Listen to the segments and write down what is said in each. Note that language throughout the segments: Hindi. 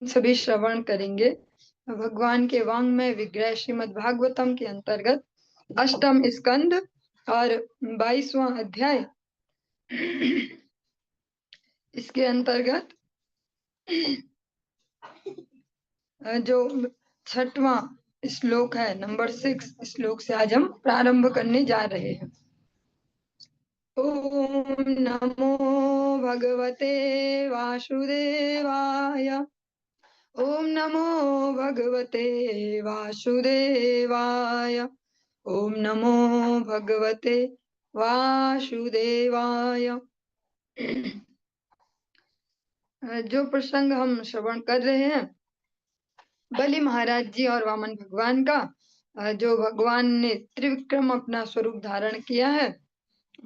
सभी श्रवण करेंगे। भगवान के वाङ्मय विग्रह श्रीमद् भागवतम के अंतर्गत अष्टम स्कंद और 22वां अध्याय। इसके अंतर्गत जो 6वां श्लोक है, नंबर 6 श्लोक से आज हम प्रारंभ करने जा रहे हैं। ओम नमो भगवते वासुदेवाय। ओम नमो भगवते वासुदेवाय। ओम नमो भगवते वासुदेवाय। जो प्रसंग हम श्रवण कर रहे हैं, बलि महाराज जी और वामन भगवान का, जो भगवान ने त्रिविक्रम अपना स्वरूप धारण किया है।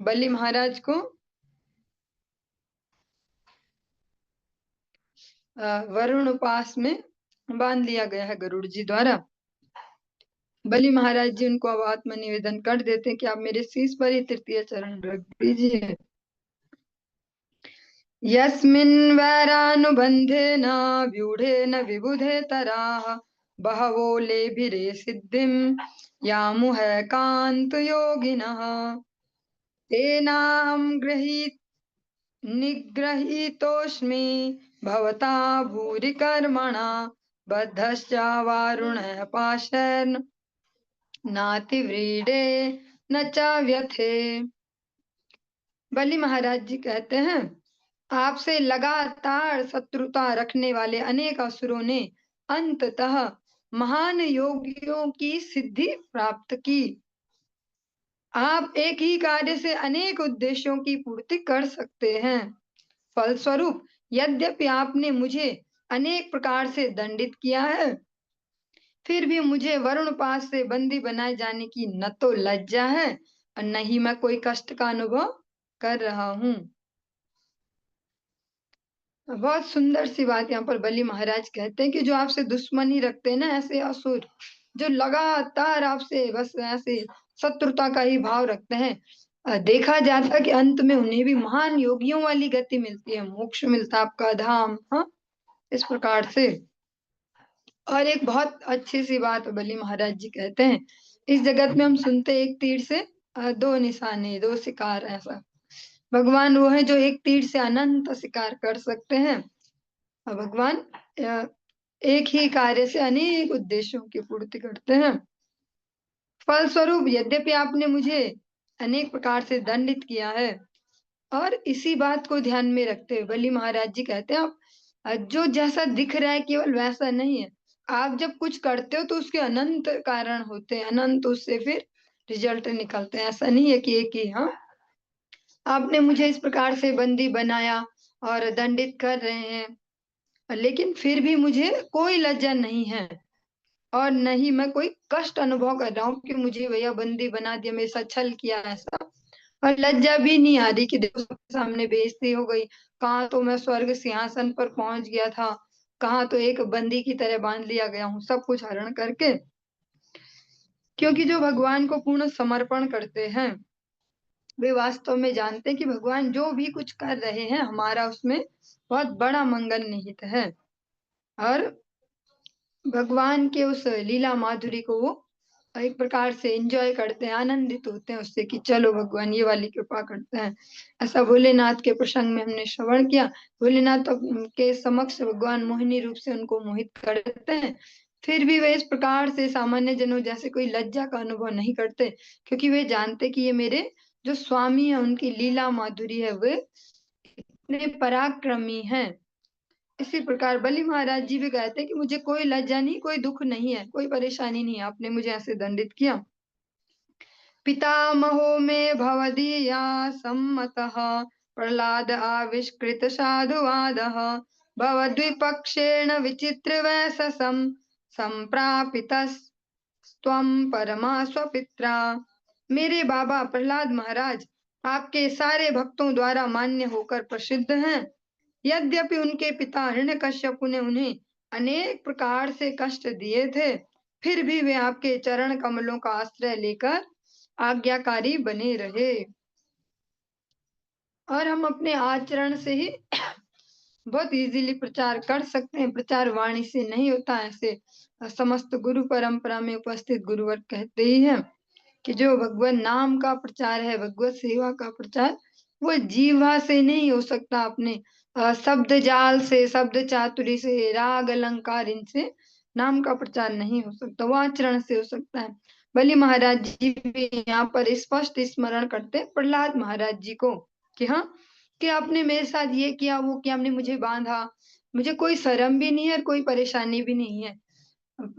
बलि महाराज को वरुण उपास में बांध लिया गया है गरुड़ जी द्वारा। बलि महाराज जी उनको अब आत्म निवेदन कर देते हैं कि आप मेरे शीश पर ही तृतीय चरण रख दीजिए। यस्मिन् वैरानुबन्धेन व्यूढेन विबुधे तराः बहवो लेभिरे सिद्धिं यामुः कान्तयोगिनः तेनाहं निगृहीतोऽस्मि भवता भूरि कर्मणा बद्धश्च वारुणः पाशैर्न नातिव्रीडे न च व्यथे। बलि महाराज जी कहते हैं, आपसे लगातार शत्रुता रखने वाले अनेक असुरों ने अंततः महान योगियों की सिद्धि प्राप्त की। आप एक ही कार्य से अनेक उद्देश्यों की पूर्ति कर सकते हैं। फलस्वरूप यद्यपि आपने मुझे अनेक प्रकार से दंडित किया है, फिर भी मुझे वरुण पास से बंदी बनाए जाने की न तो लज्जा है और न ही मैं कोई कष्ट का अनुभव कर रहा हूँ। बहुत सुंदर सी बात यहाँ पर बलि महाराज कहते हैं कि जो आपसे दुश्मनी रखते हैं ना, ऐसे असुर जो लगातार आपसे बस ऐसे शत्रुता का ही भाव रखते हैं, देखा जाता कि अंत में उन्हें भी महान योगियों वाली गति मिलती है, मोक्ष मिलता आपका धाम। हाँ, इस प्रकार से। और एक बहुत अच्छी सी बात बलि महाराज जी कहते हैं, इस जगत में हम सुनते एक तीर से दो निशाने, दो शिकार। ऐसा भगवान वो है जो एक तीर से अनंत शिकार कर सकते हैं। भगवान एक ही कार्य से अनेक उद्देश्यों की पूर्ति करते हैं। फलस्वरूप यद्यपि आपने मुझे अनेक प्रकार से दंडित किया है, और इसी बात को ध्यान में रखते हुए बलि महाराज जी कहते हैं, आप जो जैसा दिख रहा है केवल वैसा नहीं है। आप जब कुछ करते हो तो उसके अनंत कारण होते हैं, अनंत उससे फिर रिजल्ट निकलते हैं। ऐसा नहीं है कि एक ही। हाँ, आपने मुझे इस प्रकार से बंदी बनाया और दंडित कर रहे हैं, लेकिन फिर भी मुझे कोई लज्जा नहीं है और न ही मैं कोई कष्ट अनुभव कर रहा हूँ कि मुझे भैया बंदी बना दिया, मेरे साथ छल किया ऐसा। और लज्जा भी नहीं आ रही कि देखो सबके सामने बेइज्जती हो गई। कहाँ तो मैं स्वर्ग सिंहासन पर पहुंच गया था, कहाँ तो एक बंदी की तरह बांध लिया गया हूँ, सब कुछ हरण करके। क्योंकि जो भगवान को पूर्ण समर्पण करते हैं, वे वास्तव में जानते हैं कि भगवान जो भी कुछ कर रहे हैं हमारा उसमें बहुत बड़ा मंगल निहित है। और भगवान के उस लीला माधुरी को वो एक प्रकार से एंजॉय करते हैं, आनंदित होते हैं उससे कि चलो भगवान ये वाली कृपा करते हैं। ऐसा भोलेनाथ के प्रसंग में हमने श्रवण किया। भोलेनाथ के समक्ष भगवान मोहिनी रूप से उनको मोहित करते हैं, फिर भी वे इस प्रकार से सामान्य जनों जैसे कोई लज्जा का अनुभव नहीं करते, क्योंकि वे जानते कि ये मेरे जो स्वामी है, उनकी लीला माधुरी है, वे इतने पराक्रमी हैं। इसी प्रकार बलि महाराज जी भी कहते हैं कि मुझे कोई लज्जा नहीं, कोई दुख नहीं है, कोई परेशानी नहीं है, आपने मुझे ऐसे दंडित किया। पितामहो में भवदीया सम्मतः प्रहलाद आविष्कृत साधुवादः भवद्विपक्षेण विचित्र वैससं संप्रापितस्त्वं परमा स्वपित्रा। मेरे बाबा प्रहलाद महाराज आपके सारे भक्तों द्वारा मान्य होकर प्रसिद्ध हैं। यद्यपि उनके पिता हिरण्यकश्यप ने उन्हें अनेक प्रकार से कष्ट दिए थे, फिर भी वे आपके चरण कमलों का आश्रय लेकर आज्ञाकारी बने रहे। और हम अपने आचरण से ही बहुत इजीली प्रचार कर सकते हैं। प्रचार वाणी से नहीं होता, ऐसे समस्त गुरु परंपरा में उपस्थित गुरुवर कहते ही हैं कि जो भगवान नाम का प्रचार है, भगवत सेवा का प्रचार, वो जीवा से नहीं हो सकता, अपने शब्द जाल से, शब्द चातुरी से, राग अलंकार, इनसे नाम का प्रचार नहीं हो सकता, वो आचरण से हो सकता है। बलि महाराज जी भी यहाँ पर स्पष्ट स्मरण करते हैं प्रहलाद महाराज जी को कि हाँ, कि आपने मेरे साथ ये किया, वो किया, आपने मुझे बांधा, मुझे कोई शर्म भी नहीं है और कोई परेशानी भी नहीं है।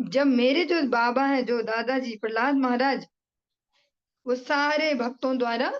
जब मेरे जो बाबा हैं, जो दादाजी प्रहलाद महाराज, वो सारे भक्तों द्वारा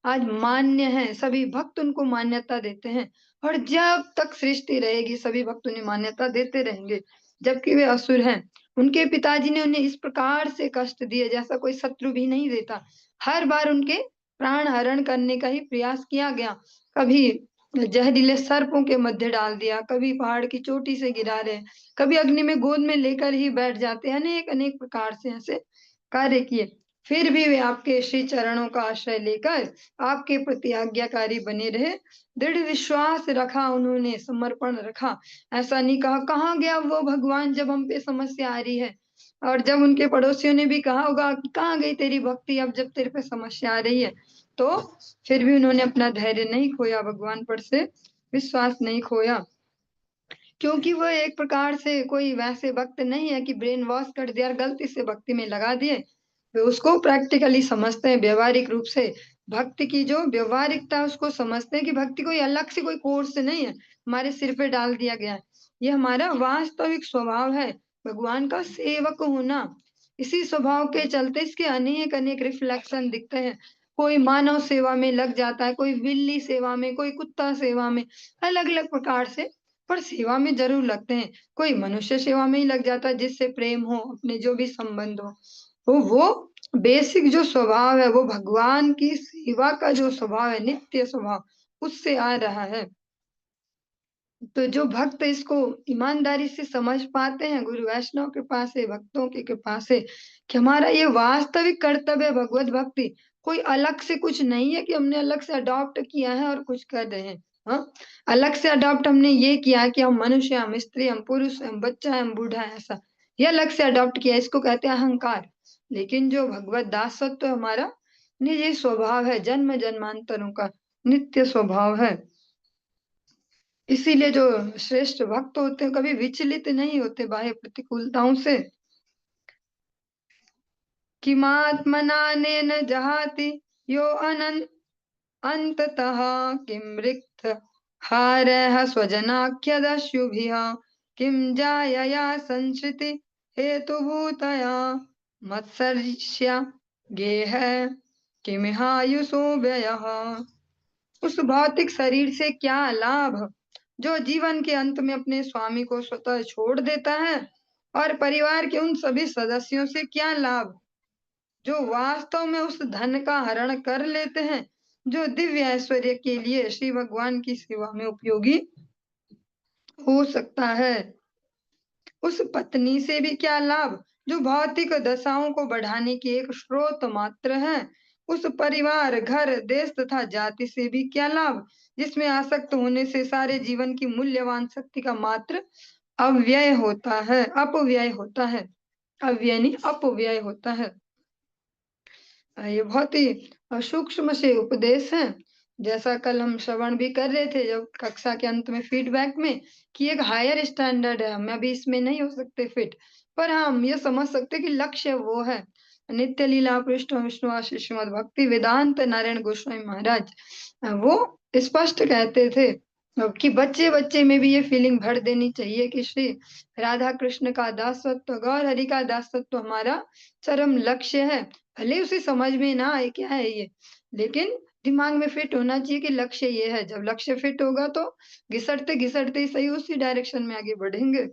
आज मान्य है, सभी भक्त उनको मान्यता देते हैं, और जब तक सृष्टि रहेगी सभी भक्त उन्हें मान्यता देते रहेंगे, जबकि वे असुर हैं। उनके पिताजी ने उन्हें इस प्रकार से कष्ट दिए जैसा कोई शत्रु भी नहीं देता। हर बार उनके प्राण हरण करने का ही प्रयास किया गया। कभी जहरीले सर्पों के मध्य डाल दिया, कभी पहाड़ की चोटी से गिरा रहे, कभी अग्नि में गोद में लेकर ही बैठ जाते, अनेक अनेक प्रकार से ऐसे कार्य किए। फिर भी वे आपके श्री चरणों का आश्रय लेकर आपके प्रति आज्ञाकारी बने रहे। दृढ़ विश्वास रखा उन्होंने, समर्पण रखा। ऐसा नहीं कहा कहाँ गया वो भगवान जब हम पे समस्या आ रही है। और जब उनके पड़ोसियों ने भी कहा होगा कि कहाँ गई तेरी भक्ति अब जब तेरे पे समस्या आ रही है, तो फिर भी उन्होंने अपना धैर्य नहीं खोया, भगवान पर से विश्वास नहीं खोया। क्योंकि वो एक प्रकार से कोई वैसे भक्त नहीं है कि ब्रेन वॉश कर दिया और गलती से भक्ति में लगा दिए। वे उसको प्रैक्टिकली समझते हैं, व्यवहारिक रूप से भक्ति की जो व्यवहारिकता उसको समझते हैं कि भक्ति कोई अलग से कोई कोर्स नहीं है, हमारे सिर पे डाल दिया गया है। ये हमारा वास्तविक स्वभाव है, भगवान का सेवक होना। इसी स्वभाव के चलते इसके अनेक अनेक रिफ्लेक्शन दिखते हैं। कोई मानव सेवा में लग जाता है, कोई बिल्ली सेवा में, कोई कुत्ता सेवा में, अलग अलग प्रकार से, पर सेवा में जरूर लगते हैं। कोई मनुष्य सेवा में ही लग जाता है जिससे प्रेम हो, अपने जो भी संबंध हो। तो वो बेसिक जो स्वभाव है, वो भगवान की सेवा का जो स्वभाव है, नित्य स्वभाव, उससे आ रहा है। तो जो भक्त इसको ईमानदारी से समझ पाते हैं, गुरु वैष्णव कृपा से, भक्तों की कृपा से, कि हमारा ये वास्तविक कर्तव्य है भगवत भक्ति, कोई अलग से कुछ नहीं है कि हमने अलग से अडॉप्ट किया है और कुछ कर रहे हैं। हाँ, अलग से अडॉप्ट हमने ये किया है कि हम मनुष्य, हम स्त्री, हम पुरुष, हम बच्चा है, हम बूढ़ा है, ऐसा ये अलग से अडॉप्ट किया है, इसको कहते हैं अहंकार। लेकिन जो भगवत दासत्व हमारा निजी स्वभाव है, जन्म जन्मांतरों का नित्य स्वभाव है। इसीलिए जो श्रेष्ठ भक्त होते हैं कभी विचलित नहीं होते बाह्य प्रतिकूलताओं से। किमात्मनानेन जहाति यो अनंत अंततः किम रिक्त हारः स्वजनाख्यदस्युभिः किम जायया संसृति हेतुभूतया मत्सर्ष्य गेह किमिहायुषो व्ययः। उस भौतिक शरीर से क्या लाभ जो जीवन के अंत में अपने स्वामी को स्वतः छोड़ देता है, और परिवार के उन सभी सदस्यों से क्या लाभ जो वास्तव में उस धन का हरण कर लेते हैं जो दिव्य ऐश्वर्य के लिए श्री भगवान की सेवा में उपयोगी हो सकता है। उस पत्नी से भी क्या लाभ जो भौतिक दशाओं को बढ़ाने की एक स्रोत मात्र है। उस परिवार, घर, देश तथा जाति से भी क्या लाभ जिसमें आसक्त होने से सारे जीवन की मूल्यवान शक्ति का मात्र अव्यय होता है, अपव्यय होता है। अव्यय नहीं, अपव्यय होता है। ये बहुत ही सूक्ष्म से उपदेश है। जैसा कल हम श्रवण भी कर रहे थे जब कक्षा के अंत में फीडबैक में, कि एक हायर स्टैंडर्ड है, हम अभी इसमें नहीं हो सकते फिट, पर हम ये समझ सकते कि लक्ष्य वो है। नित्य लीला पृष्ठ विष्णु आशीष श्रीमद् भक्ति वेदांत नारायण गोस्वामी महाराज वो स्पष्ट कहते थे कि बच्चे बच्चे में भी ये फीलिंग भर देनी चाहिए कि श्री राधा कृष्ण का दासत्व, गौर हरि का दासत्व हमारा चरम लक्ष्य है। भले उसे समझ में ना आए क्या है ये, लेकिन दिमाग में फिट होना चाहिए कि लक्ष्य ये है। जब लक्ष्य फिट होगा तो घिसटते घिसटते ही सही उसी डायरेक्शन में आगे बढ़ेंगे।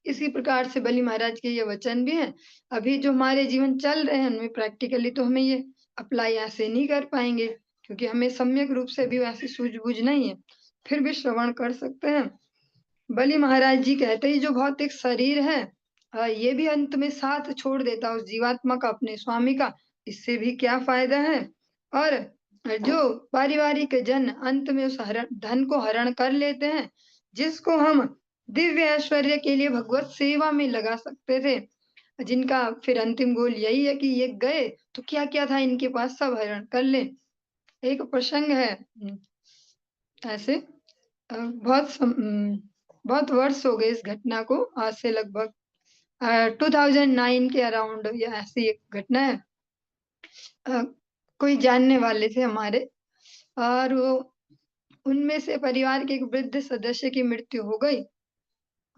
इसी प्रकार से बलि महाराज के ये वचन भी हैं। अभी जो हमारे जीवन चल रहे हैं उनमें प्रैक्टिकली तो हमें ये अप्लाई ऐसे नहीं कर पाएंगे, क्योंकि हमें सम्यक रूप से भी वैसी सूझबूझ नहीं है, फिर भी श्रवण कर सकते हैं। बलि महाराज जी कहते हैं जो भौतिक शरीर है, ये भी अंत में साथ छोड़ देता है उस जीवात्मा का, अपने स्वामी का, इससे भी क्या फायदा है। और जो पारिवारिक जन अंत में उस धन को हरण कर लेते हैं, जिसको हम दिव्य ऐश्वर्य के लिए भगवत सेवा में लगा सकते थे, जिनका फिर अंतिम गोल यही है कि ये गए तो क्या क्या था इनके पास सब हरण कर ले। एक प्रसंग है ऐसे, बहुत वर्ष हो गए इस घटना को, आज से लगभग 2009 के अराउंड या ऐसी एक घटना है। अ, कोई जानने वाले थे हमारे, और वो उनमें से परिवार के एक वृद्ध सदस्य की मृत्यु हो गई,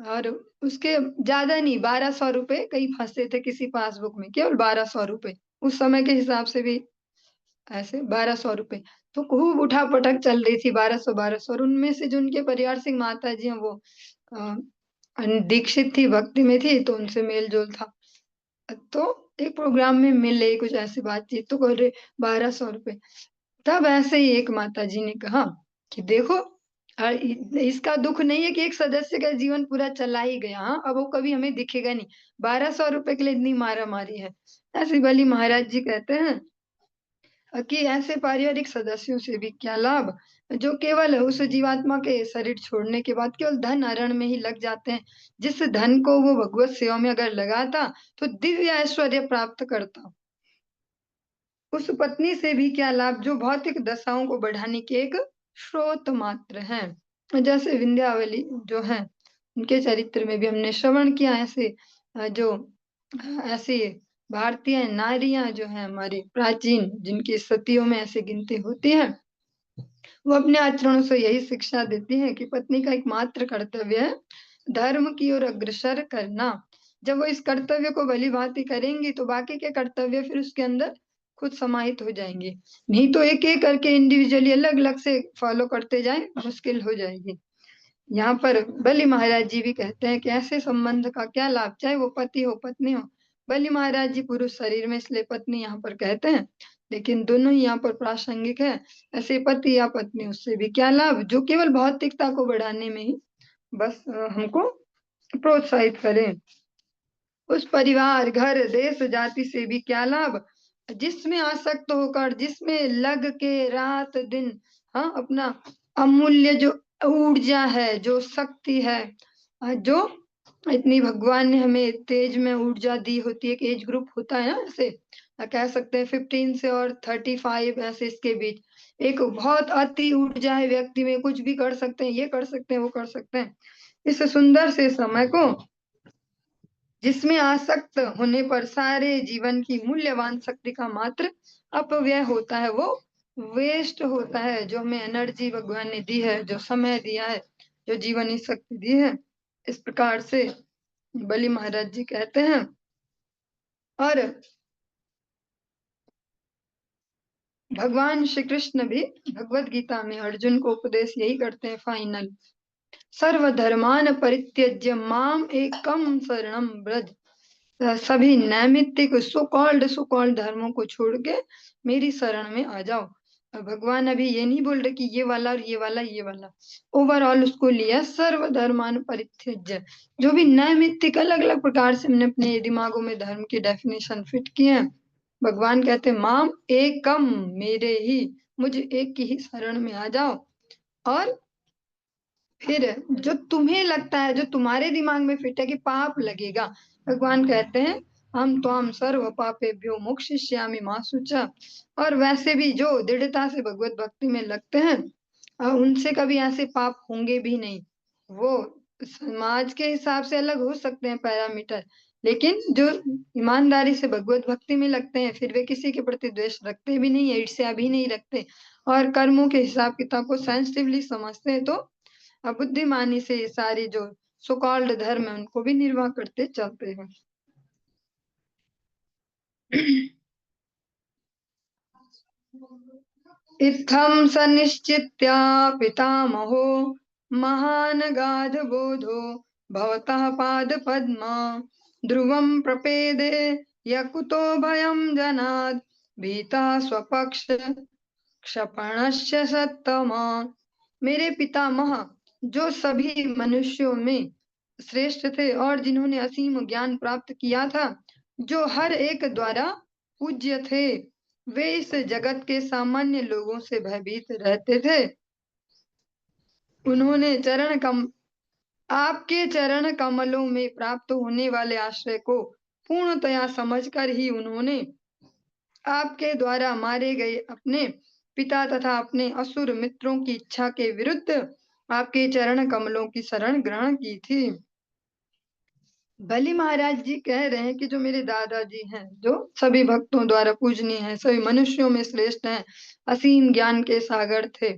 और उसके ज्यादा नहीं 1200 रुपए कहीं फंसे थे किसी पासबुक में, केवल 1200 रुपए उस समय के हिसाब से भी, ऐसे 1200 रुपए। तो खूब उठा पटक चल रही थी, 1200 1200, और उनमें से जो उनके परिवार से माता जी हैं वो अ, दीक्षित थी, भक्ति में थी, तो उनसे मेल जोल था। तो एक प्रोग्राम में मिले, कुछ ऐसी बातचीत, तो बोल रहे 1200 रुपए। तब ऐसे ही एक माता जी ने कहा कि देखो, इसका दुख नहीं है कि एक सदस्य का जीवन पूरा चला ही गया, हाँ, अब वो कभी हमें दिखेगा नहीं, 1200 रुपए के लिए इतनी मारा मारी है। ऐसे बली महाराज जी कहते हैं कि ऐसे पारिवारिक सदस्यों से भी क्या लाभ, जो केवल उस जीवात्मा के शरीर छोड़ने के बाद केवल धन हरण में ही लग जाते हैं। जिस धन को वो भगवत सेवा में अगर लगाता तो दिव्य ऐश्वर्य प्राप्त करता। उस पत्नी से भी क्या लाभ जो भौतिक दशाओं को बढ़ाने के एक स्रोत मात्र हैं। जैसे विंध्यावली जो है, उनके चरित्र में भी हमने श्रवण किया, ऐसे जो ऐसी भारतीय नारियां जो है हमारी प्राचीन, जिनकी सतियों में ऐसे गिनती होती है, वो अपने आचरणों से यही शिक्षा देती है कि पत्नी का एकमात्र कर्तव्य है धर्म की ओर अग्रसर करना। जब वो इस कर्तव्य को भली भांति करेंगी तो बाकी के कर्तव्य फिर उसके अंदर खुद समाहित हो जाएंगे। नहीं तो एक एक करके इंडिविजुअली अलग अलग से फॉलो करते जाए, मुश्किल हो जाएगी। यहाँ पर बलि महाराज जी भी कहते हैं कि ऐसे संबंध का क्या लाभ, चाहे वो पति हो पत्नी हो। बलि महाराज जी पुरुष शरीर में, इसलिए पत्नी यहाँ पर कहते हैं, लेकिन दोनों ही यहाँ पर प्रासंगिक है। ऐसे पति या पत्नी, उससे भी क्या लाभ जो केवल भौतिकता को बढ़ाने में ही बस हमको प्रोत्साहित करें। उस परिवार, घर, देश, जाति से भी क्या लाभ जिसमें आसक्त होकर, जिसमें लग के रात दिन, हाँ, अपना अमूल्य जो ऊर्जा है, जो शक्ति है, जो इतनी भगवान ने हमें तेज में ऊर्जा दी होती है। एक एज ग्रुप होता है ना, ऐसे कह सकते हैं 15 से और 35 ऐसे, इसके बीच एक बहुत अति ऊर्जा है व्यक्ति में, कुछ भी कर सकते हैं, ये कर सकते हैं, वो कर सकते हैं। इस सुंदर से समय को जिसमें आसक्त होने पर सारे जीवन की मूल्यवान शक्ति का मात्र अपव्यय होता है, वो वेस्ट होता है। जो हमें एनर्जी भगवान ने दी है, जो समय दिया है, जो जीवनी शक्ति दी है, इस प्रकार से बलि महाराज जी कहते हैं। और भगवान श्री कृष्ण भी भगवत गीता में अर्जुन को उपदेश यही करते हैं फाइनल, सर्वधर्मान परित्यज्य माम एकम शरणम व्रज। सभी नैमित्तिक सो कॉल्ड धर्मों को छोड़ के मेरी शरण में आ जाओ। भगवान अभी ये नहीं बोल रहे कि ये वाला और ये वाला ये वाला, ओवरऑल उसको लिया सर्वधर्मान परित्यज्य। जो भी नैमित्तिक अलग अलग प्रकार से हमने अपने दिमागों में धर्म की डेफिनेशन फिट किए हैं, भगवान कहते हैं माम एकम, मेरे ही, मुझे एक की ही शरण में आ जाओ। और फिर जो तुम्हें लगता है, जो तुम्हारे दिमाग में फिट है कि पाप लगेगा, भगवान कहते हैं हम तो हम सर्व पापेभ्यो मोक्षयिष्यामि मा शुचा। और वैसे भी जो दृढ़ता से भगवत भक्ति में लगते हैं, उनसे कभी ऐसे पाप होंगे भी नहीं। वो समाज के हिसाब से अलग हो सकते हैं पैरामीटर, लेकिन जो ईमानदारी से भगवत भक्ति में लगते हैं, फिर वे किसी के प्रति द्वेष रखते भी नहीं है, ईर्ष्या भी नहीं रखते, और कर्मों के हिसाब किताब को सेंसिटिवली समझते हैं, तो बुद्धिमानी से ये सारे जो सो कॉल्ड धर्म है उनको भी निर्वाह करते चलते हैं। इत्थं स निश्चित्य पितामहो महान् गाधबोधो भवतः पादपद्म ध्रुवं प्रपेदे यकुतो भयं जनात् भीतः स्वपक्ष क्षपणस्य सत्तमा। मेरे पितामह, जो सभी मनुष्यों में श्रेष्ठ थे और जिन्होंने असीम ज्ञान प्राप्त किया था, जो हर एक द्वारा पूज्य थे, वे इस जगत के सामान्य लोगों से भयभीत रहते थे। उन्होंने चरण आपके चरण कमलों में प्राप्त होने वाले आश्रय को पूर्णतया समझकर ही उन्होंने आपके द्वारा मारे गए अपने पिता तथा अपने असुर मित्रों की इच्छा के विरुद्ध आपके चरण कमलों की शरण ग्रहण की थी। बलि महाराज जी कह रहे हैं कि जो मेरे दादाजी हैं, जो सभी भक्तों द्वारा पूजनीय हैं, सभी मनुष्यों में श्रेष्ठ हैं, असीम ज्ञान के सागर थे,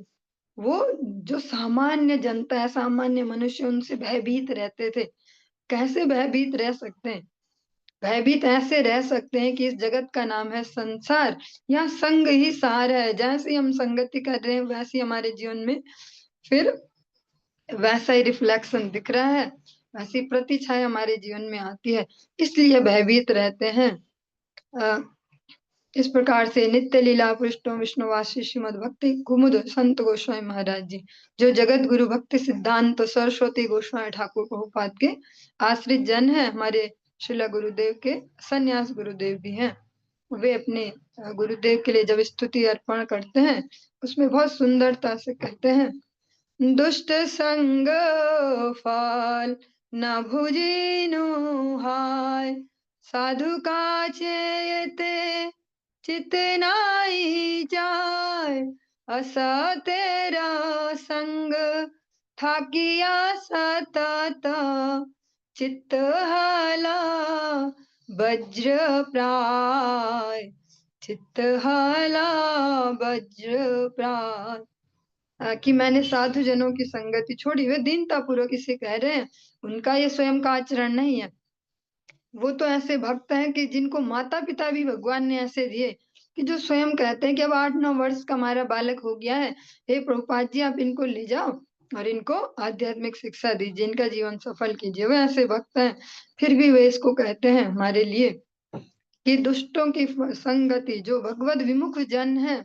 वो जो सामान्य जनता है, सामान्य मनुष्य, उनसे भयभीत रहते थे। कैसे भयभीत रह सकते हैं? भयभीत ऐसे रह सकते हैं कि इस जगत का नाम है संसार, यहाँ संग ही सार है। जैसे हम संगति कर रहे हैं वैसे हमारे जीवन में फिर वैसा ही रिफ्लेक्शन दिख रहा है, वैसी प्रतिछाया हमारे जीवन में आती है, इसलिए भयभीत रहते हैं। इस प्रकार से नित्य लीला पृष्ठों विष्णुवासी श्रीमद भक्ति कुमुद संत गोस्वामी महाराज जी, जो जगत गुरु भक्ति सिद्धांत सरस्वती गोस्वामी ठाकुर प्रभुपाद के आश्रित जन है, हमारे श्रीला गुरुदेव के सन्यास गुरुदेव भी हैं। वे अपने गुरुदेव के लिए जब स्तुति अर्पण करते हैं उसमें बहुत सुंदरता से कहते हैं, दुष्ट संग फल न भुजिनु हाय, साधु का चेते चित नाई जाय, असा तेरा संग थाकिया सतत, चित्त हाला वज्र प्राय, चित्त हाला वज्र प्राय। कि मैंने साधु जनों की संगति छोड़ी। वे दीनता पूर्वक इसे कह रहे हैं, उनका ये स्वयं का आचरण नहीं है। वो तो ऐसे भक्त हैं कि जिनको माता पिता भी भगवान ने ऐसे दिए कि जो स्वयं कहते हैं कि अब 8-9 वर्ष का हमारा बालक हो गया है, हे प्रभुपाद जी आप इनको ले जाओ और इनको आध्यात्मिक शिक्षा दीजिए, इनका जीवन सफल कीजिए। वे ऐसे भक्त हैं, फिर भी वे इसको कहते हैं हमारे लिए कि दुष्टों की संगति, जो भगवत विमुख जन है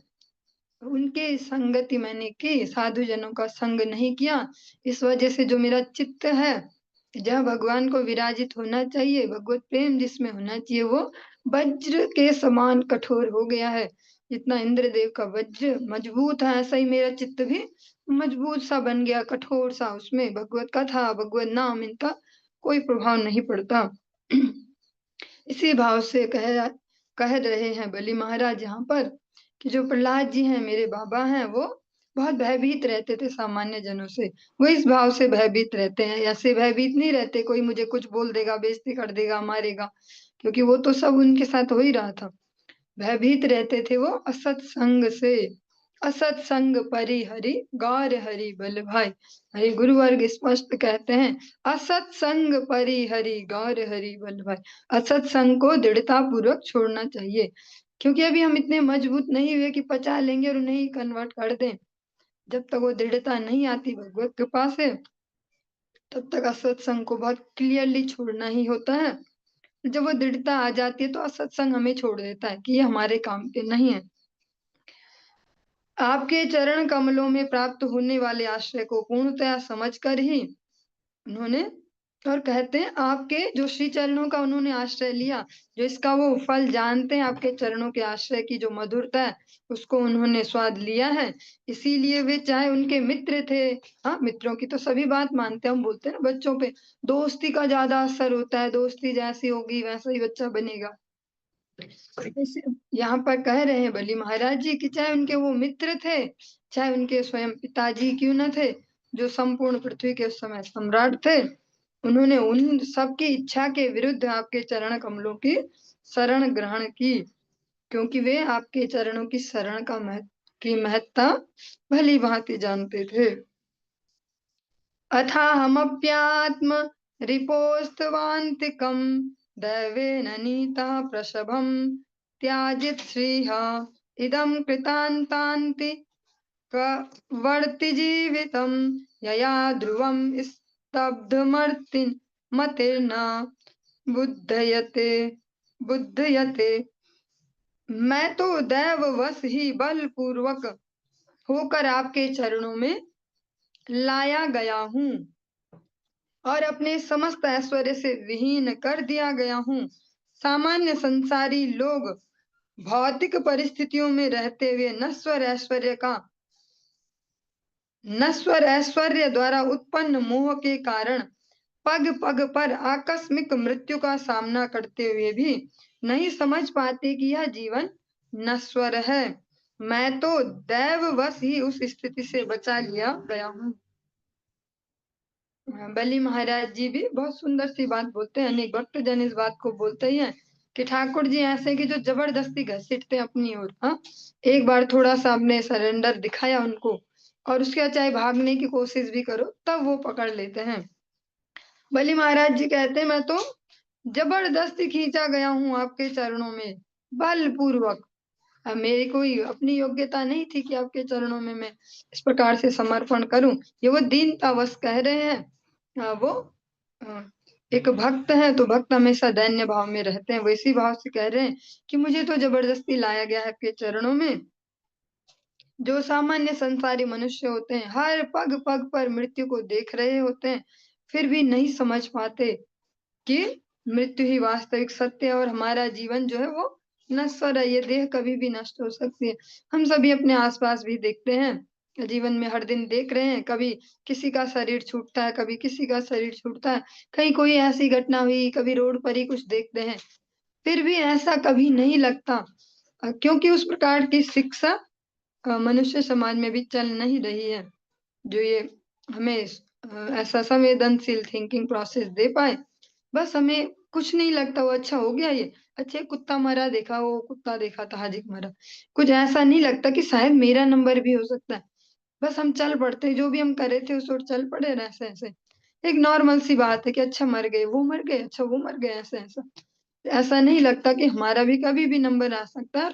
उनके संगति मैंने की, साधु जनों का संग नहीं किया। इस वजह से जो मेरा चित्त है, जहाँ भगवान को विराजित होना चाहिए, भगवत प्रेम जिसमें होना चाहिए, वो वज्र के समान कठोर हो गया है। जितना इंद्रदेव का वज्र मजबूत है, ऐसा ही मेरा चित्त भी मजबूत सा बन गया, कठोर सा। उसमें भगवत कथा, भगवत नाम, इनका कोई प्रभाव नहीं पड़ता। इसी भाव से कह रहे हैं बलि महाराज यहाँ पर कि जो प्रहलाद जी हैं, मेरे बाबा हैं, वो बहुत भयभीत रहते थे सामान्य जनों से। वो इस भाव से भयभीत रहते हैं, ऐसे भयभीत नहीं रहते कोई मुझे कुछ बोल देगा, बेइज्जती कर देगा, मारेगा, क्योंकि वो तो सब उनके साथ हो ही रहा था। भयभीत रहते थे वो असत्संग से। असत्संग परिहरि गौर हरि बल भाई। हरि गुरुवर्ग स्पष्ट कहते हैं, असत्संग परिहरि गौर हरि बल भाई। असत्संग को दृढ़ता पूर्वक छोड़ना चाहिए, क्योंकि अभी हम इतने मजबूत नहीं हुए कि पचा लेंगे और उन्हें कन्वर्ट कर दें। जब तक वो दृढ़ता नहीं आती भगवत कृपा से, तब तक असत्संग को बहुत क्लियरली छोड़ना ही होता है। जब वो दृढ़ता आ जाती है तो असत्संग हमें छोड़ देता है कि ये हमारे काम के नहीं है। आपके चरण कमलों में प्राप्त होने वाले आश्रय को पूर्णतया समझकर ही उन्होंने, और कहते हैं आपके जो श्री चरणों का उन्होंने आश्रय लिया, जो इसका वो फल जानते हैं, आपके चरणों के आश्रय की जो मधुरता है उसको उन्होंने स्वाद लिया है, इसीलिए वे चाहे उनके मित्र थे। हाँ, मित्रों की तो सभी बात मानते हैं, हम बोलते हैं ना बच्चों पे दोस्ती का ज्यादा असर होता है, दोस्ती जैसी होगी वैसा ही बच्चा बनेगा। यहाँ पर कह रहे हैं बलि महाराज जी कि चाहे उनके वो मित्र थे, चाहे उनके स्वयं पिताजी क्यों न थे, जो संपूर्ण पृथ्वी के उस समय सम्राट थे, उन्होंने उन सबकी इच्छा के विरुद्ध आपके चरण कमलों की शरण ग्रहण की, क्योंकि वे आपके चरणों की शरण की महत्ता भली भांति जानते थे। अथाहमप्यात्म रिपोस्तवान्तिकं दैवेन नीता प्रसभं त्याजित श्रीः इदं कृतान्तान्ति वर्तिजीवितं यया ध्रुवं स्तब्धमर्ति मतिर्न बुद्धयते। मैं तो दैववश ही बलपूर्वक होकर आपके चरणों में लाया गया हूँ और अपने समस्त ऐश्वर्य से विहीन कर दिया गया हूँ। सामान्य संसारी लोग भौतिक परिस्थितियों में रहते हुए नश्वर ऐश्वर्य द्वारा उत्पन्न मोह के कारण पग पग पर आकस्मिक मृत्यु का सामना करते हुए भी नहीं समझ पाते कि यह जीवन नश्वर है। मैं तो दैववश ही उस स्थिति से बचा लिया गया हूँ। बलि महाराज जी भी बहुत सुंदर सी बात बोलते हैं। अनेक भक्तजन इस बात को बोलते ही हैं कि ठाकुर जी ऐसे कि जो जबरदस्ती घसीटते हैं अपनी ओर। हाँ, एक बार थोड़ा सा आपने सरेंडर दिखाया उनको और उसके बाद चाहे भागने की कोशिश भी करो तब वो पकड़ लेते हैं। बलि महाराज जी कहते हैं मैं तो जबरदस्ती खींचा गया हूँ आपके चरणों में, बलपूर्वक। मेरी कोई अपनी योग्यता नहीं थी कि आपके चरणों में मैं इस प्रकार से समर्पण करूं। ये वो दीनतावश कह रहे हैं। वो एक भक्त है तो भक्त हमेशा दैन्य भाव में रहते हैं, वैसी भाव से कह रहे हैं कि मुझे तो जबरदस्ती लाया गया है आपके चरणों में। जो सामान्य संसारी मनुष्य होते हैं हर पग पग पर मृत्यु को देख रहे होते हैं, फिर भी नहीं समझ पाते कि मृत्यु ही वास्तविक सत्य है और हमारा जीवन जो है वो नश्वर है। ये देह कभी भी नष्ट हो सकती है। हम सभी अपने आसपास भी देखते हैं, जीवन में हर दिन देख रहे हैं, कभी किसी का शरीर छूटता है, कभी किसी का शरीर छूटता है, कहीं कोई ऐसी घटना हुई, कभी रोड पर ही कुछ देखते हैं, फिर भी ऐसा कभी नहीं लगता क्योंकि उस प्रकार की शिक्षा मनुष्य समाज में भी चल नहीं रही है जो ये हमें ऐसा संवेदनशील थिंकिंग प्रोसेस दे पाए। बस हमें कुछ नहीं लगता वो अच्छा हो गया ये, अच्छा कुत्ता मरा देखा, वो कुत्ता देखा था हाजिक मरा, कुछ ऐसा नहीं लगता कि शायद मेरा नंबर भी हो सकता है। बस हम चल पड़ते, जो भी हम करे थे उस ओर चल पड़े ऐसे ऐसे। एक नॉर्मल सी बात है कि अच्छा मर गए, वो मर गए, अच्छा वो मर गए, ऐसे ऐसा। ऐसा नहीं लगता कि हमारा भी कभी भी नंबर आ सकता है।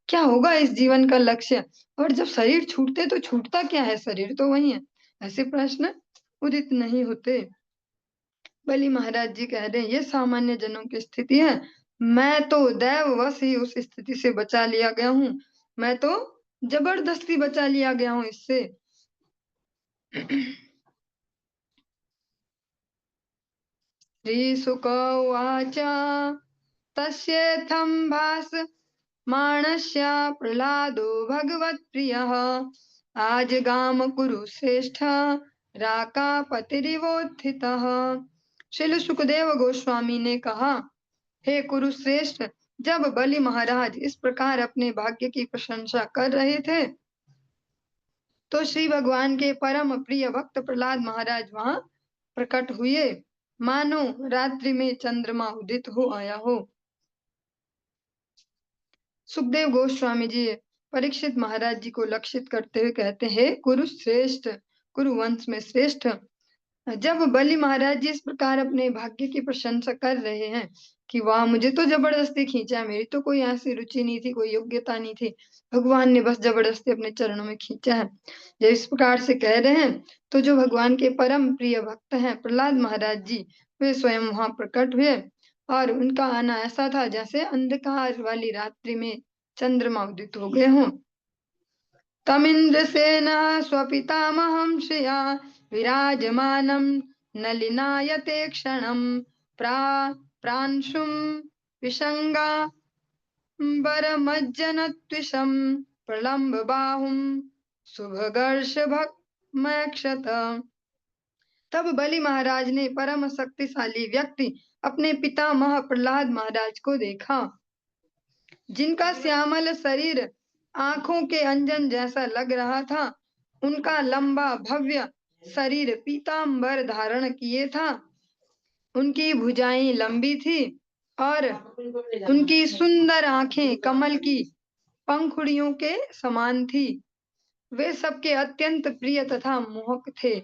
क्या होगा इस जीवन का लक्ष्य, और जब शरीर छूटते तो छूटता क्या है, शरीर तो वही है। ऐसे प्रश्न उदित नहीं होते। बलि महाराज जी कह रहे हैं ये सामान्य जनों की स्थिति है, मैं तो दैववश ही उस स्थिति से बचा लिया गया हूँ। मैं तो जबरदस्ती बचा लिया गया हूँ इससे। श्रीशुक उवाच तस्येथं भासमाणस्य प्रह्लादो भगवत्प्रियः आजगाम कुरुश्रेष्ठ राकापतिरिवोत्थितः। श्रील सुखदेव गोस्वामी ने कहा, हे कुरुश्रेष्ठ, जब बलि महाराज इस प्रकार अपने भाग्य की प्रशंसा कर रहे थे तो श्री भगवान के परम प्रिय भक्त प्रहलाद महाराज वहां प्रकट हुए, मानो रात्रि में चंद्रमा उदित हो आया हो। सुखदेव गोस्वामी जी परीक्षित महाराज जी को लक्षित करते हुए कहते हैं, कुरु श्रेष्ठ, कुरु वंश में श्रेष्ठ, जब बलि महाराज जी इस प्रकार अपने भाग्य की प्रशंसा कर रहे हैं कि वाह मुझे तो जबरदस्ती खींचा, मेरी तो कोई ऐसी रुचि नहीं थी, कोई योग्यता नहीं थी, भगवान ने बस जबरदस्ती अपने चरणों में खींचा है, जब इस प्रकार से कह रहे हैं तो जो भगवान के परम प्रिय भक्त हैं प्रहलाद महाराज जी, वे स्वयं वहां प्रकट हुए और उनका आना ऐसा था जैसे अंधकार वाली रात्रि में चंद्रमा उदित हो गए हों। तमिन्द्रसेन स्वपितामहं श्रिया विराजमानं नलिनायते क्षणं प्रांशुं विषङ्गाम्बरमज्जनत्विषं प्रलम्ब बाहुं शुभगर्षभमक्षत। तब बलि महाराज ने परम शक्तिशाली व्यक्ति अपने पितामह प्रहलाद महाराज को देखा, जिनका श्यामल शरीर आंखों के अंजन जैसा लग रहा था। उनका लंबा भव्य शरीर पीतांबर धारण किए था, उनकी भुजाएं लंबी थी और उनकी सुंदर आंखें कमल की पंखुड़ियों के समान थी। वे सबके अत्यंत प्रिय तथा मोहक थे।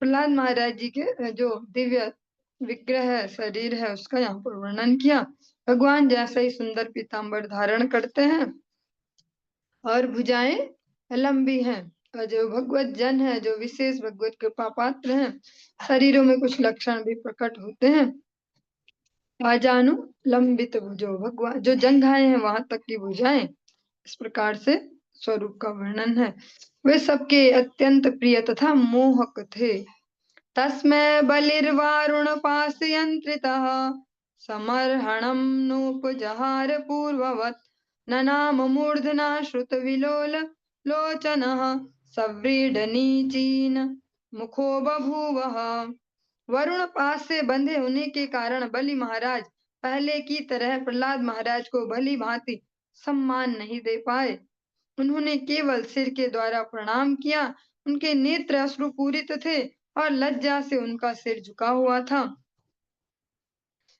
प्रहलाद महाराज जी के जो दिव्य विग्रह है, शरीर है, उसका यहाँ पर वर्णन किया। भगवान जैसा ही सुंदर पीतांबर धारण करते हैं और भुजाएं लंबी हैं, और जो भगवत जन है, जो विशेष भगवत कृपा पात्र हैं, शरीरों में कुछ लक्षण भी प्रकट होते हैं। आजानु लंबित भुजो, भगवान जो जंघाएं हैं वहां तक की भुजाएं, इस प्रकार से स्वरूप का वर्णन है। वे सबके अत्यंत प्रिय तथा मोहक थे। तस्मै बलिर्वारुणपाशयन्त्रितः समर्हणं नोपजहार पूर्ववत् ननाम मूर्धना श्रुतविलोल लोचनः सव्रीडनीचीन मुखो बभूवः। वरुण पास से बंधे होने के कारण बलि महाराज पहले की तरह प्रहलाद महाराज को भली भांति सम्मान नहीं दे पाए। उन्होंने केवल सिर के द्वारा प्रणाम किया। उनके नेत्र अश्रुपूरित थे और लज्जा से उनका सिर झुका हुआ था।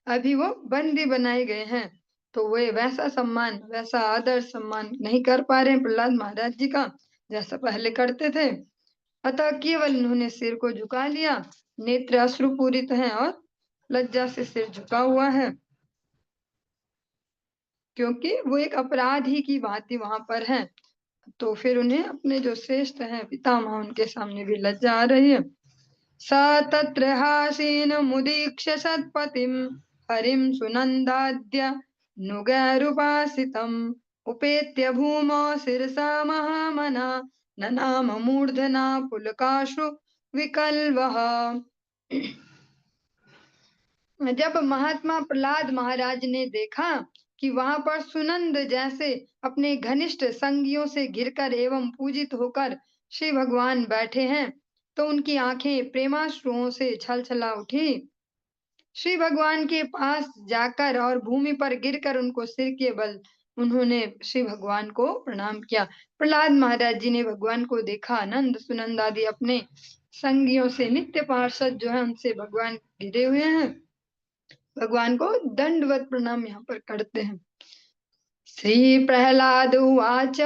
अभी वो बंदी बनाए गए हैं, तो वे वैसा सम्मान, वैसा आदर सम्मान नहीं कर पा रहे हैं प्रहलाद महाराज जी का, जैसा पहले करते थे। अतः केवल उन्होंने सिर को झुका लिया, नेत्र अश्रुपूरित हैं और लज्जा से सिर झुका हुआ है, क्योंकि वो एक अपराधी की भांति वहां पर है। तो फिर उन्हें अपने जो श्रेष्ठ हैं पितामह, उनके सामने भी लज्जा आ रही है। स तत्र हासीन मुदीक्ष्य सत्पतिम हरिम सुनंदाद्य नुगैरुपासितम उपेत्य भूमौ शिरसा महामना ननाम मूर्धना पुलकाश्रु विकल्वः। जब महात्मा प्रहलाद महाराज ने देखा कि वहां पर सुनंद जैसे अपने घनिष्ठ संगियों से घिरकर एवं पूजित होकर श्री भगवान बैठे हैं, तो उनकी आंखें प्रेमाश्रुओं से छलछला उठी। श्री भगवान के पास जाकर और भूमि पर गिरकर उनको सिर के बल उन्होंने श्री भगवान को प्रणाम किया। प्रहलाद महाराज जी ने भगवान को देखा, नंद सुनंद आदि अपने संगियों से, नित्य पार्षद जो है उनसे भगवान घिरे हुए हैं, भगवान को दंडवत प्रणाम यहाँ पर करते हैं। श्री प्रहलाद उवाच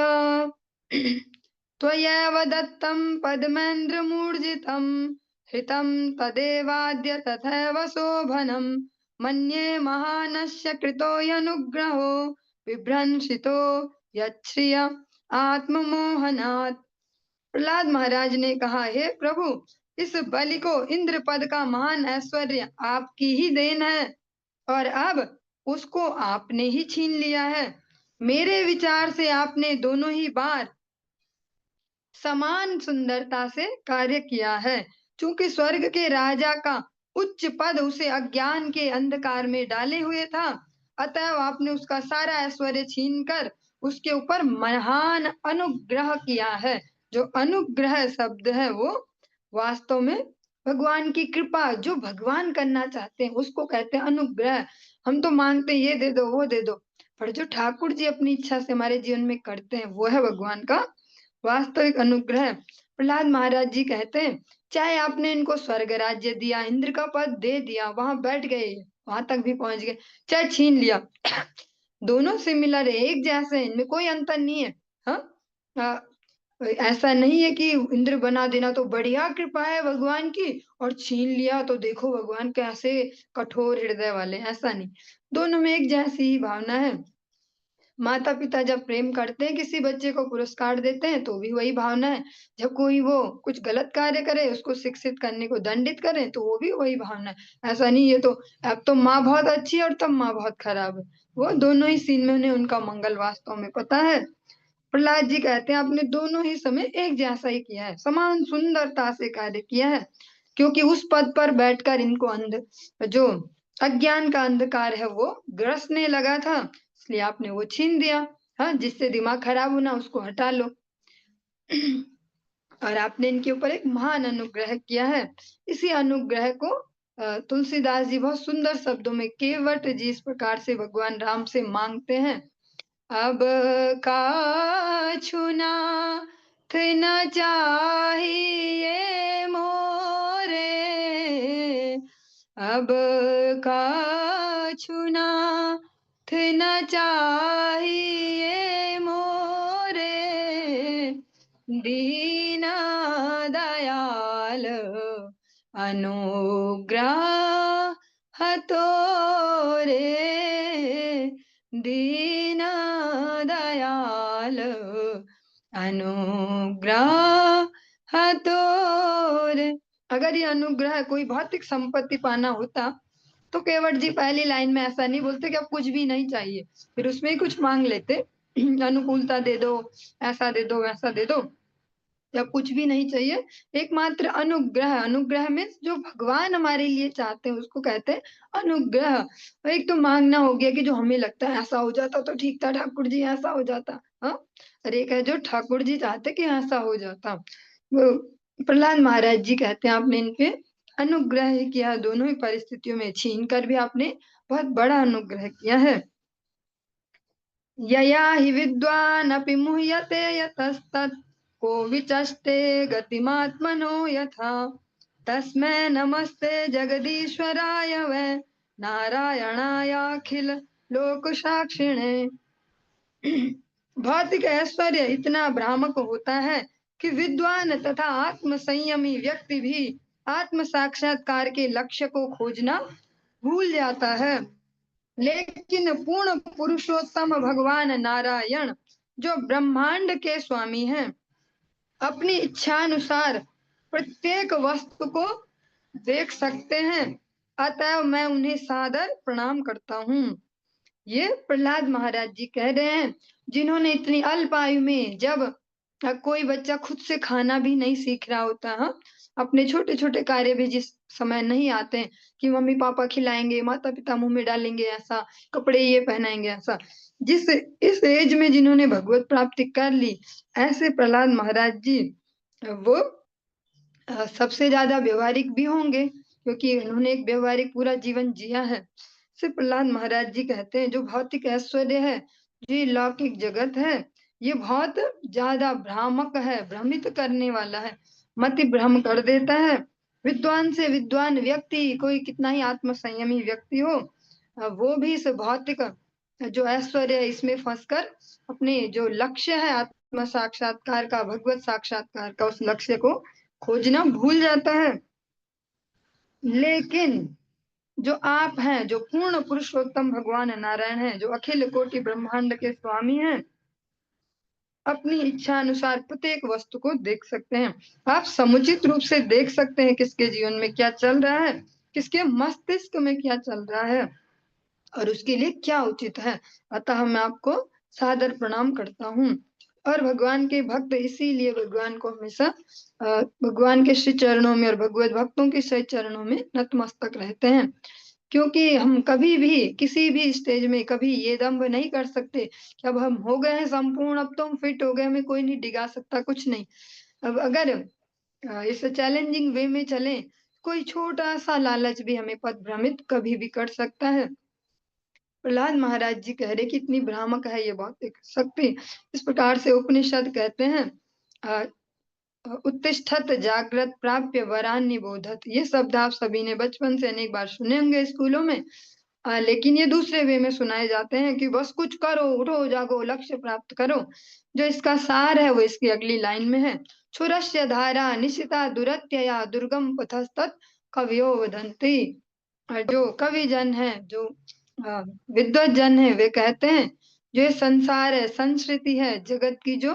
त्वयैव दत्तं पद्मेन्द्रमूर्जितं हृतं तदेवाद्य तथैव शोभनं मन्ये महानस्य कृतोऽयनुग्रहो विभ्रंशितो यच्छ्रिय आत्ममोहनात्। प्रहलाद महाराज ने कहा, हे प्रभु, इस बलि को इंद्र पद का महान ऐश्वर्य आपकी ही देन है और अब उसको आपने ही छीन लिया है। मेरे विचार से आपने दोनों ही बार समान सुंदरता से कार्य किया है। चूंकि स्वर्ग के राजा का उच्च पद उसे अज्ञान के अंधकार में डाले हुए था, अतः आपने उसका सारा ऐश्वर्य छीनकर उसके ऊपर महान अनुग्रह किया है। जो अनुग्रह शब्द है वो वास्तव में भगवान की कृपा, जो भगवान करना चाहते हैं उसको कहते हैं अनुग्रह। हम तो मांगते हैं ये दे दो वो दे दो, पर जो ठाकुर जी अपनी इच्छा से हमारे जीवन में करते हैं वो है भगवान का वास्तविक अनुग्रह। प्रहलाद महाराज जी कहते हैं, चाहे आपने इनको स्वर्ग राज्य दिया, इंद्र का पद दे दिया, वहां बैठ गए, वहां तक भी पहुंच गए, चाहे छीन लिया, दोनों सिमिलर है, एक जैसे हैं, इनमें कोई अंतर नहीं है। हाँ, ऐसा नहीं है कि इंद्र बना देना तो बढ़िया कृपा है भगवान की और छीन लिया तो देखो भगवान कैसे कठोर हृदय वाले, ऐसा नहीं। दोनों में एक जैसी ही भावना है। माता पिता जब प्रेम करते हैं, किसी बच्चे को पुरस्कार देते हैं, तो भी वही भावना है। जब कोई वो कुछ गलत कार्य करे, उसको शिक्षित करने को दंडित करें, तो वो भी वही भावना है। ऐसा नहीं है तो अब तो माँ बहुत अच्छी है और तब माँ बहुत खराब है, वो दोनों ही सीन में उन्हें उनका मंगल वास्तव में पता है। प्रहलाद जी कहते हैं, आपने दोनों ही समय एक जैसा ही किया है, समान सुंदरता से कार्य किया है, क्योंकि उस पद पर बैठकर इनको जो अज्ञान का अंधकार है वो ग्रसने लगा था, इसलिए आपने वो छीन दिया। हाँ, जिससे दिमाग खराब होना उसको हटा लो। और आपने इनके ऊपर एक महान अनुग्रह किया है। इसी अनुग्रह को तुलसीदास जी बहुत सुंदर शब्दों में केवट जी इस प्रकार से भगवान राम से मांगते हैं। अब काछु नाथ न चाहिए मोरे, अब काछु नाथ न चाहिए मोरे, दीन दयाल अनुग्रह तोरे, दीन दयाल अनुग्रह तोरे। अगर ये अनुग्रह कोई भौतिक संपत्ति पाना होता तो केवट जी पहली लाइन में ऐसा नहीं बोलते कि अब कुछ भी नहीं चाहिए, फिर उसमें ही कुछ मांग लेते अनुकूलता दे दो, ऐसा दे दो, वैसा दे दो। या कुछ भी नहीं चाहिए, एकमात्र अनुग्रह। अनुग्रह में जो भगवान हमारे लिए चाहते हैं उसको कहते हैं अनुग्रह। और एक तो मांगना हो गया कि जो हमें लगता है ऐसा हो जाता तो ठीक था, ठाकुर जी ऐसा हो जाता। हाँ, और एक है जो ठाकुर जी चाहते कि ऐसा हो जाता। वो प्रहलाद महाराज जी कहते हैं आपने इन पे अनुग्रह किया, दोनों ही परिस्थितियों में छीन कर भी आपने बहुत बड़ा अनुग्रह किया है। यया हि विद्वान् अपि मुह्यते यतस्तत् को विचष्टे गतिमात्मनो यथा तस्मै नमस्ते जगदीश्वराय वै नारायणायाखिल लोक साक्षिणे। भौतिक ऐश्वर्य इतना भ्रामक होता है कि विद्वान तथा आत्म संयमी व्यक्ति भी आत्म साक्षात्कार के लक्ष्य को खोजना भूल जाता है। लेकिन पूर्ण पुरुषोत्तम भगवान नारायण जो ब्रह्मांड के स्वामी हैं, अपनी इच्छानुसार प्रत्येक वस्तु को देख सकते हैं, अतः मैं उन्हें सादर प्रणाम करता हूँ। ये प्रहलाद महाराज जी कह रहे हैं, जिन्होंने इतनी अल्प आयु में, जब कोई बच्चा खुद से खाना भी नहीं सीख रहा होता, हाँ, अपने छोटे छोटे कार्य भी जिस समय नहीं आते हैं कि मम्मी पापा खिलाएंगे, माता पिता मुंह में डालेंगे ऐसा, कपड़े ये पहनाएंगे ऐसा, जिस इस एज में जिन्होंने भगवत प्राप्ति कर ली, ऐसे प्रहलाद महाराज जी वो सबसे ज्यादा व्यवहारिक भी होंगे, क्योंकि उन्होंने एक व्यवहारिक पूरा जीवन जिया है। श्री प्रहलाद महाराज जी कहते हैं जो भौतिक ऐश्वर्य है, जो लौकिक जगत है, ये बहुत ज्यादा भ्रामक है, भ्रमित करने वाला है, मति भ्रम कर देता है। विद्वान से विद्वान व्यक्ति, कोई कितना ही आत्म संयमी व्यक्ति हो, वो भी इस भौतिक जो ऐश्वर्य है इसमें फंसकर अपने जो लक्ष्य है आत्म साक्षात्कार का, भगवत साक्षात्कार का, उस लक्ष्य को खोजना भूल जाता है। लेकिन जो आप हैं, जो पूर्ण पुरुषोत्तम भगवान नारायण हैं, जो अखिल कोटि ब्रह्मांड के स्वामी हैं, अपनी इच्छा अनुसार प्रत्येक वस्तु को देख सकते हैं। आप समुचित रूप से देख सकते हैं किसके जीवन में क्या चल रहा है, किसके मस्तिष्क में क्या चल रहा है, और उसके लिए क्या उचित है। अतः मैं आपको सादर प्रणाम करता हूँ। और भगवान के भक्त इसीलिए भगवान को हमेशा भगवान के श्री चरणों में और भगवत भक्तों के श्री चरणों में नतमस्तक रहते हैं, क्योंकि हम कभी भी किसी भी स्टेज में कभी ये दम्भ नहीं कर सकते कि अब हम हो गए हैं संपूर्ण, अब तो हम फिट हो गए, हमें कोई नहीं डिगा सकता, कुछ नहीं। अब अगर इस चैलेंजिंग वे में चले, कोई छोटा सा लालच भी हमें पथ भ्रमित कभी भी कर सकता है। प्रहलाद महाराज जी कह रहे कि इतनी भ्रामक है ये भौतिक शक्ति। इस प्रकार से उपनिषद कहते हैं उत्तिष्ठत जागृत प्राप्य वरान निबोधत। ये शब्द आप सभी ने बचपन से अनेक बार सुने होंगे स्कूलों में, लेकिन ये दूसरे वे में सुनाए जाते हैं कि बस कुछ करो, उठो जागो, लक्ष्य प्राप्त करो। जो इसका सार है वो इसकी अगली लाइन में है, क्षुरस्य धारा निशिता दुरत्यया दुर्गम पथस्तत् कवयो वदन्ति। जो कवि जन है, जो विद्वत जन है, वे कहते हैं जो ये संसार है, संस्कृति है, जगत की जो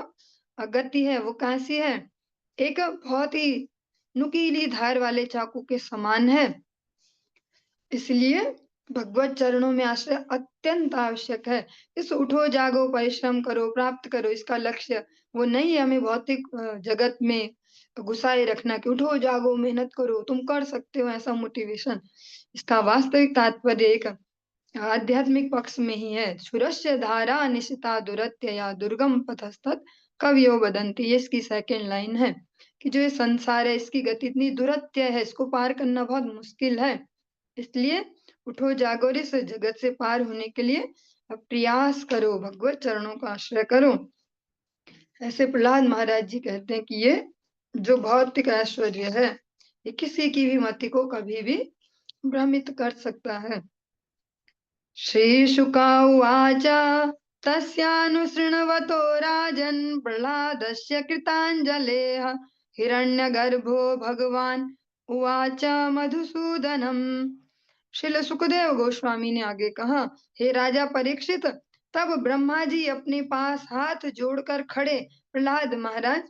गति है वो कैसी है, एक बहुत ही नुकीली धार वाले चाकू के समान है। इसलिए भगवत चरणों में आश्रय अत्यंत आवश्यक है। इस उठो जागो परिश्रम करो प्राप्त करो, इसका लक्ष्य वो नहीं है हमें भौतिक जगत में घुसाए रखना कि उठो जागो मेहनत करो तुम कर सकते हो, ऐसा मोटिवेशन। इसका वास्तविक तात्पर्य एक आध्यात्मिक पक्ष में ही है। सुरस्य धारा निशिता दुरत्यया दुर्गम पथस्तत् कवियो बदंती, ये इसकी सेकेंड लाइन है कि जो ये संसार है इसकी गति इतनी दुरत्य है, इसको पार करना बहुत मुश्किल है। इसलिए उठो जागो और इस जगत से पार होने के लिए प्रयास करो, भगवत चरणों का आश्रय करो। ऐसे प्रहलाद महाराज जी कहते हैं कि ये जो भौतिक ऐश्वर्य है ये किसी की भी मति को कभी भी भ्रमित कर सकता है। श्रीशुका उवाच तस्यानुशृण्वतो राजन् प्रह्लादस्य कृताञ्जलेः हिरण्यगर्भो भगवान् उवाच मधुसूदनम्। श्रील सुखदेव गोस्वामी ने आगे कहा, हे राजा परीक्षित, तब ब्रह्मा जी अपने पास हाथ जोड़कर खड़े प्रहलाद महाराज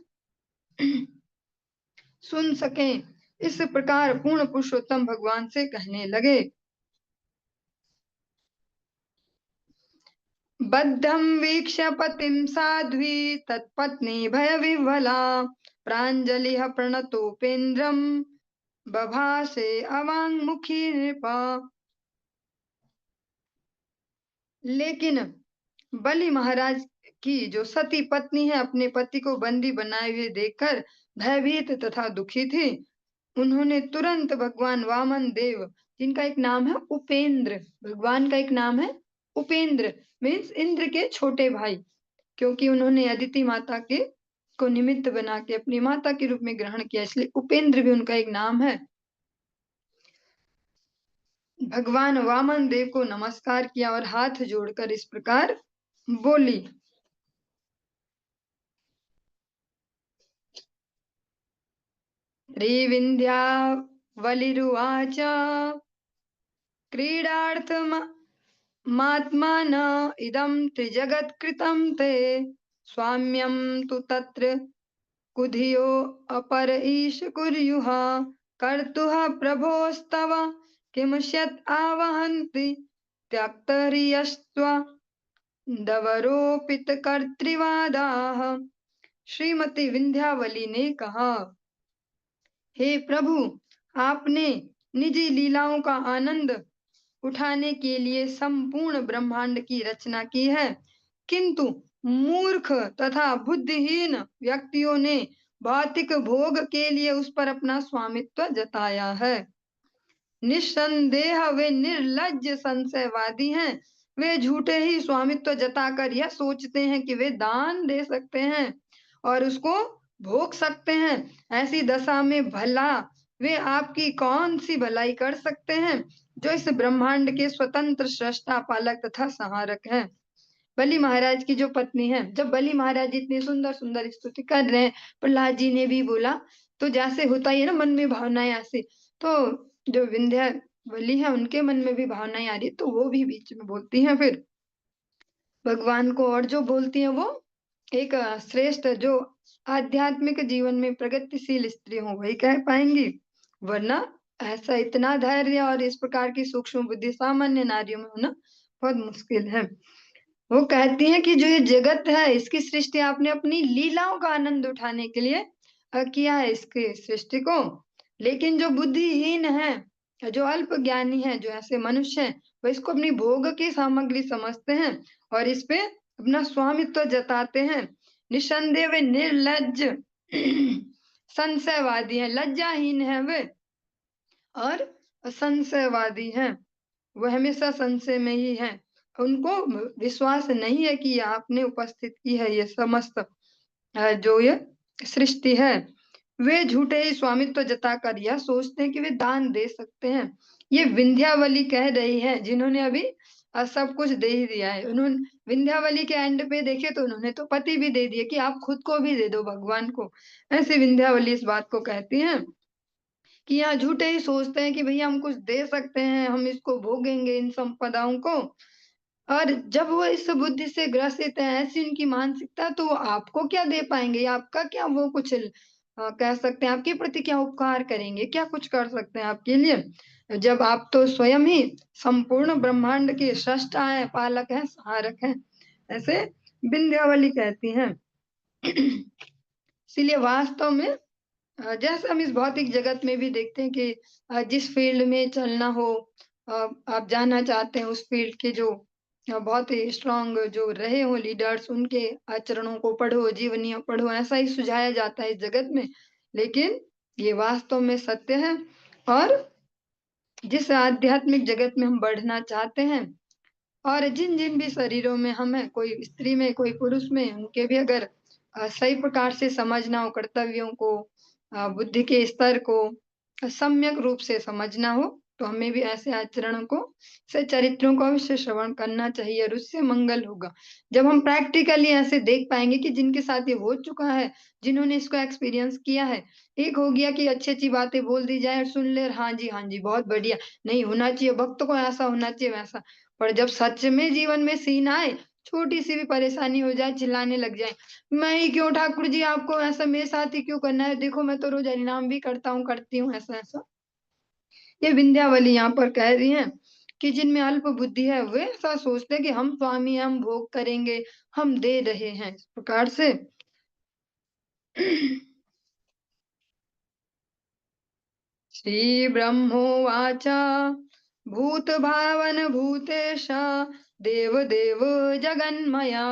सुन सके, इस प्रकार पूर्ण पुरुषोत्तम भगवान से कहने लगे। बद्धं वीक्ष्य पतिं साध्वी तत्पत्नी भयविह्वला प्राञ्जलिः प्रणतोपेन्द्रं बभाषे अवाङ्मुखी नृपा। लेकिन बलि महाराज की जो सती पत्नी है अपने पति को बंदी बनाए हुए देखकर भयभीत तथा दुखी थी। उन्होंने तुरंत भगवान वामन देव, जिनका एक नाम है उपेंद्र, भगवान का एक नाम है उपेंद्र, मीन्स इंद्र के छोटे भाई, क्योंकि उन्होंने अदिति माता के को निमित्त बना के अपनी माता के रूप में ग्रहण किया, इसलिए उपेंद्र भी उनका एक नाम है। भगवान वामन देव को नमस्कार किया और हाथ जोड़कर इस प्रकार बोली। श्रीविन्ध्यावलिरुवाच क्रीडार्थमात्मान इदं त्रिजगत्कृतं ते स्वाम्यं तु तत्र कुधियो अपर ईश कुर्युः कर्तुः प्रभोस्तव किमुष्यत् आवहन्ति त्यक्तरियस्त्व दवरोपित कर्तृवादाः। श्रीमती विंध्यावली ने कहा, हे प्रभु, आपने निजी लीलाओं का आनंद उठाने के लिए संपूर्ण ब्रह्मांड की रचना की है, किंतु मूर्ख तथा बुद्धिहीन व्यक्तियों ने भौतिक भोग के लिए उस पर अपना स्वामित्व जताया है। निस्संदेह वे निर्लज्ज संशयवादी हैं। वे झूठे ही स्वामित्व जताकर यह सोचते हैं कि वे दान दे सकते हैं और उसको भोग सकते हैं। ऐसी दशा में भला वे आपकी कौन सी भलाई कर सकते हैं, जो इस ब्रह्मांड के स्वतंत्र सृष्टा, पालक तथा संहारक हैं। बलि महाराज की जो पत्नी है, जब बलि महाराज इतनी सुंदर सुंदर स्तुति कर रहे हैं, प्रहलाद जी ने भी बोला, तो जैसे होता ही है ना मन में भावनाएं ऐसे, तो जो विंध्यावली है उनके मन में भी भावनाएं आ रही, तो वो भी बीच में बोलती हैं फिर भगवान को, और जो बोलती हैं वो एक श्रेष्ठ जो आध्यात्मिक जीवन में प्रगतिशील स्त्री हो वही कह पाएंगी, वरना ऐसा इतना धैर्य और इस प्रकार की सूक्ष्म बुद्धि सामान्य नारियों में होना बहुत मुश्किल है। वो कहती हैं कि जो ये जगत है इसकी सृष्टि आपने अपनी लीलाओं का आनंद उठाने के लिए किया है इसके सृष्टि को, लेकिन जो बुद्धिहीन है, जो अल्प ज्ञानी है, जो ऐसे मनुष्य हैं, वो इसको अपनी भोग की सामग्री समझते हैं और इस पे अपना स्वामित्व जताते हैं। निसंदेह वे निर्लज्ज संशयवादी हैं, लज्जाहीन है वे और संशयवादी हैं। वो हमेशा संशय में ही है, उनको विश्वास नहीं है कि आपने उपस्थित की है ये समस्त जो ये सृष्टि है। वे झूठे ही स्वामित्व जताकर यह सोचते हैं कि वे दान दे सकते हैं। ये विंध्यावली कह रही है, जिन्होंने अभी सब कुछ दे ही दिया है। उन्होंने विंध्यावली के एंड पे देखे तो उन्होंने तो पति भी दे दिए कि आप खुद को भी दे दो भगवान को। ऐसे विंध्यावली इस बात को कहती हैं कि यहाँ झूठे ही सोचते हैं कि भैया हम कुछ दे सकते हैं, हम इसको भोगेंगे इन संपदाओं को, और जब वो इस बुद्धि से ग्रसित है, ऐसी उनकी मानसिकता, तो वो आपको क्या दे पाएंगे, आपका क्या वो कुछ कह सकते हैं, आपके प्रति क्या उपकार करेंगे, क्या कुछ कर सकते हैं आपके लिए, जब आप तो स्वयं ही संपूर्ण ब्रह्मांड के सृष्टा है, पालक है, सहारक है। ऐसे विंध्यावली कहती हैं। इसलिए वास्तव में जैसे हम इस भौतिक जगत में भी देखते हैं कि जिस फील्ड में चलना हो, आप जानना चाहते हैं उस फील्ड के जो बहुत ही स्ट्रांग जो रहे हो लीडर्स, उनके आचरणों को पढ़ो, जीवनियां पढ़ो, ऐसा ही सुझाया जाता है इस जगत में। लेकिन ये वास्तव में सत्य है, और जिस आध्यात्मिक जगत में हम बढ़ना चाहते हैं, और जिन जिन भी शरीरों में हम हैं, कोई स्त्री में कोई पुरुष में, उनके भी अगर सही प्रकार से समझना हो कर्तव्यों को, बुद्धि के स्तर को सम्यक रूप से समझना हो, तो हमें भी ऐसे आचरणों को, से चरित्रों को अवश्य श्रवण करना चाहिए, और उससे मंगल होगा। जब हम प्रैक्टिकली ऐसे देख पाएंगे कि जिनके साथ ये हो चुका है, जिन्होंने इसको एक्सपीरियंस किया है, एक हो गया कि अच्छी अच्छी बातें बोल दी जाए और सुन ले, हाँ जी बहुत बढ़िया, नहीं होना चाहिए भक्त को, ऐसा होना चाहिए वैसा, पर जब सच में जीवन में सीन आए, छोटी सी भी परेशानी हो जाए, चिल्लाने लग जाए, मैं ही क्यों ठाकुर जी, आपको ऐसा मेरे साथ ही क्यों करना है, देखो मैं तो रोज हरिनाम भी करता हूँ, करती हूँ, ऐसा ऐसा। ये विंध्यावली यहाँ पर कह रही हैं कि जिनमें अल्प बुद्धि है वे ऐसा सोचते हैं कि हम स्वामी हैं, हम भोग करेंगे, हम दे रहे हैं, इस प्रकार से। श्री ब्रह्मोवाच भूतभावन भूतेश देवदेव जगन्मया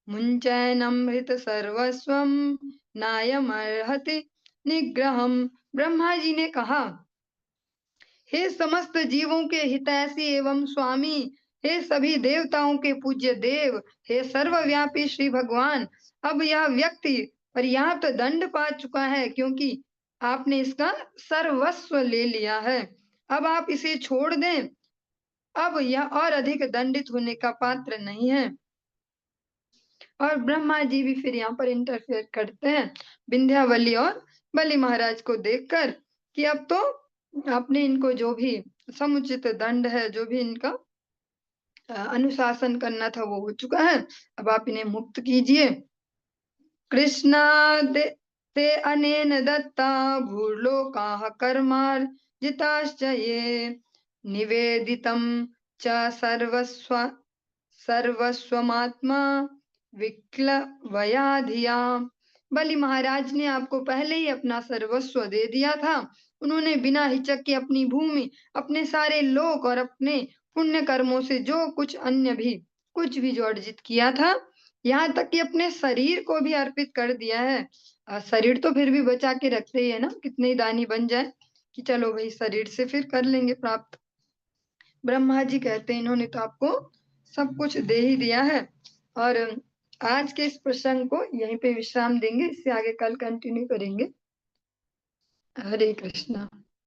मुञ्चैनमृत सर्वस्वं नायमर्हति निग्रहम्। ब्रह्मा जी ने कहा, हे समस्त जीवों के हितैषी एवं स्वामी, हे सभी देवताओं के पूज्य देव, हे सर्वव्यापी श्री भगवान, अब यह व्यक्ति पर्याप्त दंड पा चुका है, क्योंकि आपने इसका सर्वस्व ले लिया है। अब आप इसे छोड़ दें, अब यह और अधिक दंडित होने का पात्र नहीं है। और ब्रह्मा जी भी फिर यहाँ पर इंटरफेयर करते हैं विंध्यावली और बलि महाराज को देखकर कि अब तो आपने इनको जो भी समुचित दंड है, जो भी इनका अनुशासन करना था वो हो चुका है, अब आप इन्हें मुक्त कीजिए। कृष्णा ते अनेन दत्ता भूर्लोकाः कर्मार्जिताश्च ये निवेदितं च सर्वस्वमात्मा विक्लवया धिया। बलि महाराज ने आपको पहले ही अपना सर्वस्व दे दिया था। उन्होंने बिना हिचक के अपनी भूमि, अपने सारे लोक और अपने पुण्य कर्मों से जो कुछ अन्य भी कुछ भी जो अर्जित किया था, यहाँ तक कि अपने शरीर को भी अर्पित कर दिया है। शरीर तो फिर भी बचा के रखते ही है ना, कितने ही दानी बन जाए कि चलो भाई शरीर से फिर कर लेंगे प्राप्त। ब्रह्मा जी कहते हैं इन्होंने तो आपको सब कुछ दे ही दिया है। और आज के इस प्रसंग को यहीं पे विश्राम देंगे, इससे आगे कल कंटिन्यू करेंगे। हरे कृष्णा।